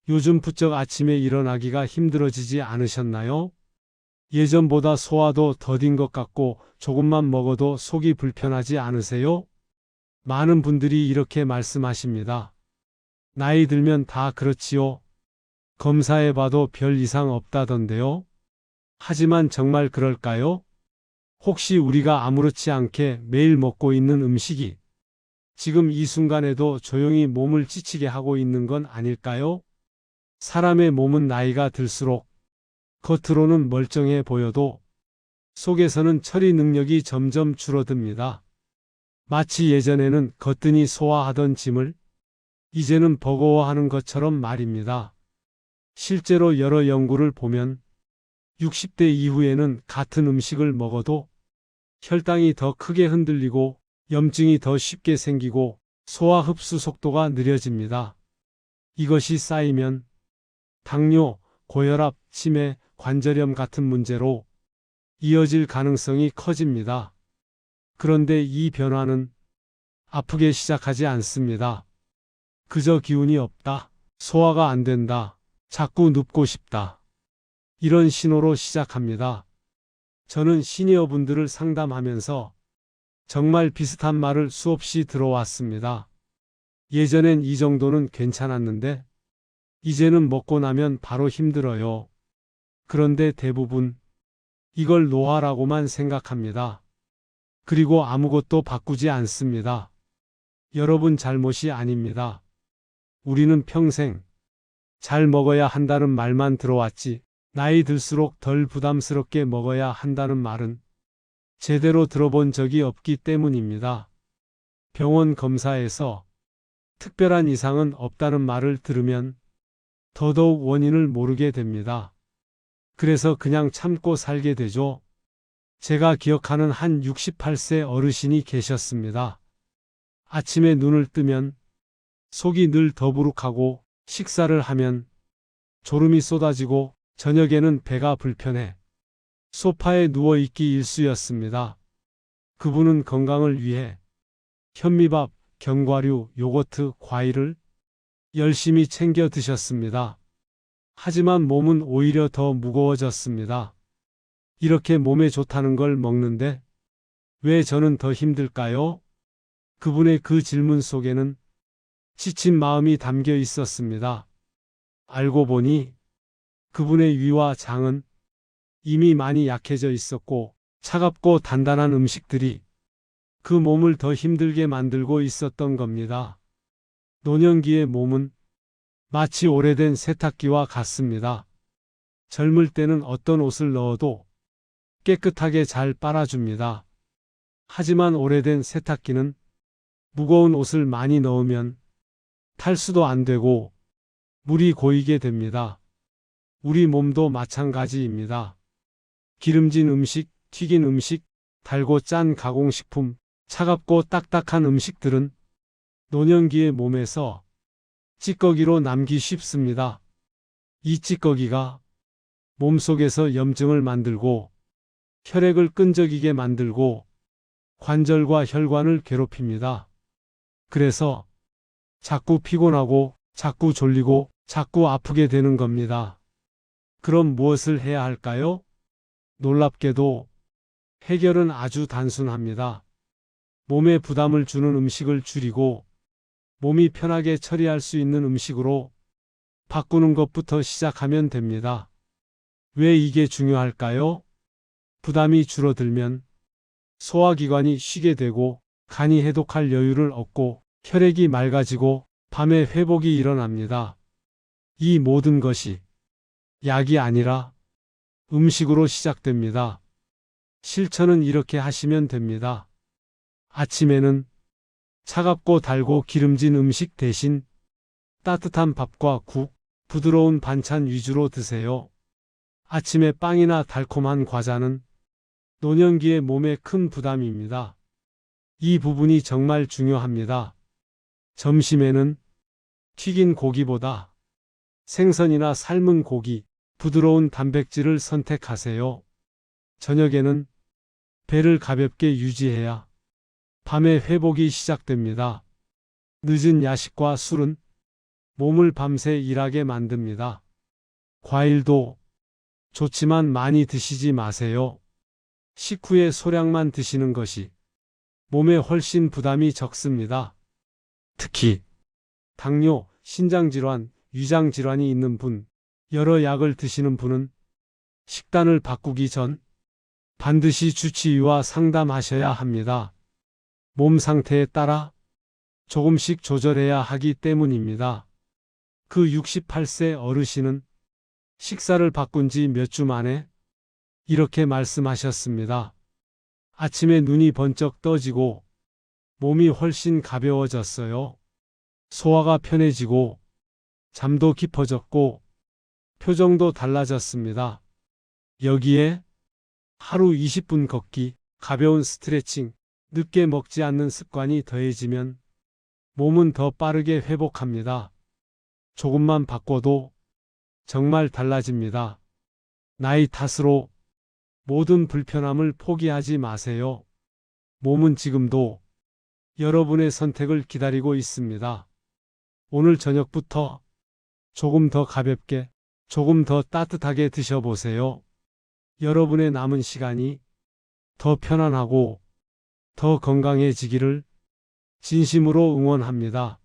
요즘 부쩍 아침에 일어나기가 힘들어지지 않으셨나요? 예전보다 소화도 더딘 것 같고 조금만 먹어도 속이 불편하지 않으세요? 많은 분들이 이렇게 말씀하십니다. 나이 들면 다 그렇지요. 검사해봐도 별 이상 없다던데요. 하지만 정말 그럴까요? 혹시 우리가 아무렇지 않게 매일 먹고 있는 음식이 지금 이 순간에도 조용히 몸을 지치게 하고 있는 건 아닐까요? 사람의 몸은 나이가 들수록 겉으로는 멀쩡해 보여도 속에서는 처리 능력이 점점 줄어듭니다. 마치 예전에는 거뜬히 소화하던 짐을 이제는 버거워하는 것처럼 말입니다. 실제로 여러 연구를 보면 60대 이후에는 같은 음식을 먹어도 혈당이 더 크게 흔들리고 염증이 더 쉽게 생기고 소화 흡수 속도가 느려집니다. 이것이 쌓이면 당뇨, 고혈압, 치매, 관절염 같은 문제로 이어질 가능성이 커집니다. 그런데 이 변화는 아프게 시작하지 않습니다. 그저 기운이 없다, 소화가 안 된다, 자꾸 눕고 싶다. 이런 신호로 시작합니다. 저는 시니어분들을 상담하면서 정말 비슷한 말을 수없이 들어왔습니다. 예전엔 이 정도는 괜찮았는데 이제는 먹고 나면 바로 힘들어요. 그런데 대부분 이걸 노화라고만 생각합니다. 그리고 아무것도 바꾸지 않습니다. 여러분 잘못이 아닙니다. 우리는 평생 잘 먹어야 한다는 말만 들어왔지, 나이 들수록 덜 부담스럽게 먹어야 한다는 말은 제대로 들어본 적이 없기 때문입니다. 병원 검사에서 특별한 이상은 없다는 말을 들으면 더더욱 원인을 모르게 됩니다. 그래서 그냥 참고 살게 되죠. 제가 기억하는 한 68세 어르신이 계셨습니다. 아침에 눈을 뜨면 속이 늘 더부룩하고 식사를 하면 졸음이 쏟아지고 저녁에는 배가 불편해 소파에 누워있기 일쑤였습니다. 그분은 건강을 위해 현미밥, 견과류, 요거트, 과일을 열심히 챙겨 드셨습니다. 하지만 몸은 오히려 더 무거워졌습니다. 이렇게 몸에 좋다는 걸 먹는데 왜 저는 더 힘들까요? 그분의 그 질문 속에는 지친 마음이 담겨 있었습니다. 알고 보니 그분의 위와 장은 이미 많이 약해져 있었고 차갑고 단단한 음식들이 그 몸을 더 힘들게 만들고 있었던 겁니다. 노년기의 몸은 마치 오래된 세탁기와 같습니다. 젊을 때는 어떤 옷을 넣어도 깨끗하게 잘 빨아줍니다. 하지만 오래된 세탁기는 무거운 옷을 많이 넣으면 탈수도 안 되고 물이 고이게 됩니다. 우리 몸도 마찬가지입니다. 기름진 음식, 튀긴 음식, 달고 짠 가공식품, 차갑고 딱딱한 음식들은 노년기의 몸에서 찌꺼기로 남기 쉽습니다. 이 찌꺼기가 몸속에서 염증을 만들고 혈액을 끈적이게 만들고 관절과 혈관을 괴롭힙니다. 그래서 자꾸 피곤하고 자꾸 졸리고 자꾸 아프게 되는 겁니다. 그럼 무엇을 해야 할까요? 놀랍게도 해결은 아주 단순합니다. 몸에 부담을 주는 음식을 줄이고 몸이 편하게 처리할 수 있는 음식으로 바꾸는 것부터 시작하면 됩니다. 왜 이게 중요할까요? 부담이 줄어들면 소화기관이 쉬게 되고 간이 해독할 여유를 얻고 혈액이 맑아지고 밤에 회복이 일어납니다. 이 모든 것이 약이 아니라 음식으로 시작됩니다. 실천은 이렇게 하시면 됩니다. 아침에는 차갑고 달고 기름진 음식 대신 따뜻한 밥과 국, 부드러운 반찬 위주로 드세요. 아침에 빵이나 달콤한 과자는 노년기의 몸에 큰 부담입니다. 이 부분이 정말 중요합니다. 점심에는 튀긴 고기보다 생선이나 삶은 고기, 부드러운 단백질을 선택하세요. 저녁에는 배를 가볍게 유지해야 밤에 회복이 시작됩니다. 늦은 야식과 술은 몸을 밤새 일하게 만듭니다. 과일도 좋지만 많이 드시지 마세요. 식후에 소량만 드시는 것이 몸에 훨씬 부담이 적습니다. 특히 당뇨, 신장질환, 위장질환이 있는 분, 여러 약을 드시는 분은 식단을 바꾸기 전 반드시 주치의와 상담하셔야 합니다. 몸 상태에 따라 조금씩 조절해야 하기 때문입니다. 그 68세 어르신은 식사를 바꾼 지 몇 주 만에 이렇게 말씀하셨습니다. 아침에 눈이 번쩍 떠지고 몸이 훨씬 가벼워졌어요. 소화가 편해지고 잠도 깊어졌고 표정도 달라졌습니다. 여기에 하루 20분 걷기, 가벼운 스트레칭, 늦게 먹지 않는 습관이 더해지면 몸은 더 빠르게 회복합니다. 조금만 바꿔도 정말 달라집니다. 나이 탓으로 모든 불편함을 포기하지 마세요. 몸은 지금도 여러분의 선택을 기다리고 있습니다. 오늘 저녁부터 조금 더 가볍게, 조금 더 따뜻하게 드셔보세요. 여러분의 남은 시간이 더 편안하고 더 건강해지기를 진심으로 응원합니다.